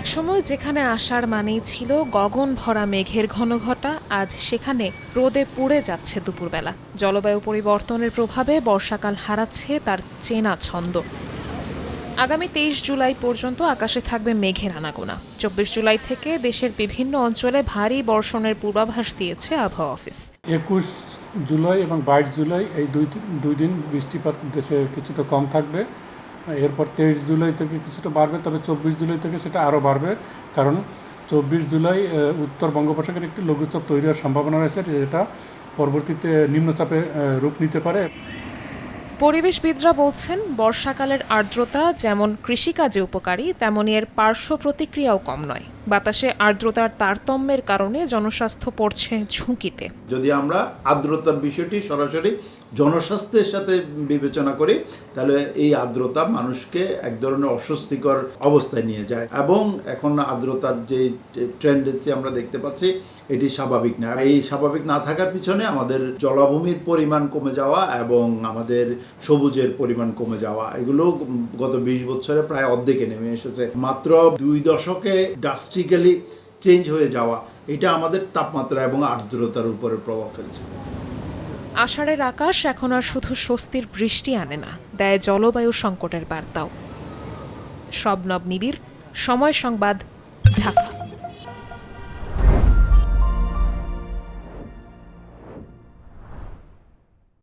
একসময় যেখানে আষাঢ় মানেই ছিল গগন ভরা মেঘের ঘনঘটা, আজ সেখানে রোদে পুড়ে যাচ্ছে দুপুরবেলা। জলবায়ু পরিবর্তনের প্রভাবে বর্ষাকাল হারাচ্ছে তার চেনা ছন্দ। আগামী 23 জুলাই পর্যন্ত আকাশে থাকবে মেঘের আনাগোনা। 24 জুলাই থেকে দেশের বিভিন্ন অঞ্চলে ভারী বর্ষণের পূর্বাভাস দিয়েছে আবহাওয়া অফিস। 21 জুলাই এবং 22 জুলাই এই দুই দিন বৃষ্টিপাত দেশে কিছুটা কম থাকবে। এরপর 23 জুলাই থেকে কিছুটা বাড়বে, তবে 24 জুলাই থেকে সেটা আরও বাড়বে, কারণ 24 জুলাই উত্তর বঙ্গোপসাগরে একটি লঘুচাপ তৈরি হওয়ার সম্ভাবনা রয়েছে, যেটা পরবর্তীতে নিম্নচাপে রূপ নিতে পারে। পরিবেশবিদরা বলছেন, বর্ষাকালের আর্দ্রতা যেমন কৃষিকাজে উপকারী, তেমনি এর পার্শ্ব প্রতিক্রিয়াও কম নয়। বাতাসে আর্দ্রতার তারতম্যের কারণে জনস্বাস্থ্য পড়ছে ঝুঁকিতে। যদি আমরা আর্দ্রতার বিষয়টি সরাসরি জনস্বাস্থ্যের সাথে বিবেচনা করি, তাহলে এই আর্দ্রতা মানুষকে এক ধরনের অস্বস্তিকর অবস্থায় নিয়ে যায়, এবং এখন আর্দ্রতার যে টেন্ডেন্সি আমরা দেখতে পাচ্ছি এটি স্বাভাবিক না। এই স্বাভাবিক না থাকার পিছনে আমাদের জলাভূমির পরিমাণ কমে যাওয়া এবং আমাদের সবুজের পরিমাণ কমে যাওয়া, এগুলো গত 20 বছরে প্রায় অর্ধেকে নেমে এসেছে। মাত্র 2 দশকে ড্রাস্টিক্যালি চেঞ্জ হয়ে যাওয়া, এটা আমাদের তাপমাত্রা এবং আর্দ্রতার উপরে প্রভাব ফেলছে। আষাঢ়ের আকাশ এখন আর শুধু স্বস্তির বৃষ্টি আনে না, দেয় জলবায়ু সংকটের বার্তাও। শবনব নিবিড়, সময় সংবাদ, ঢাকা।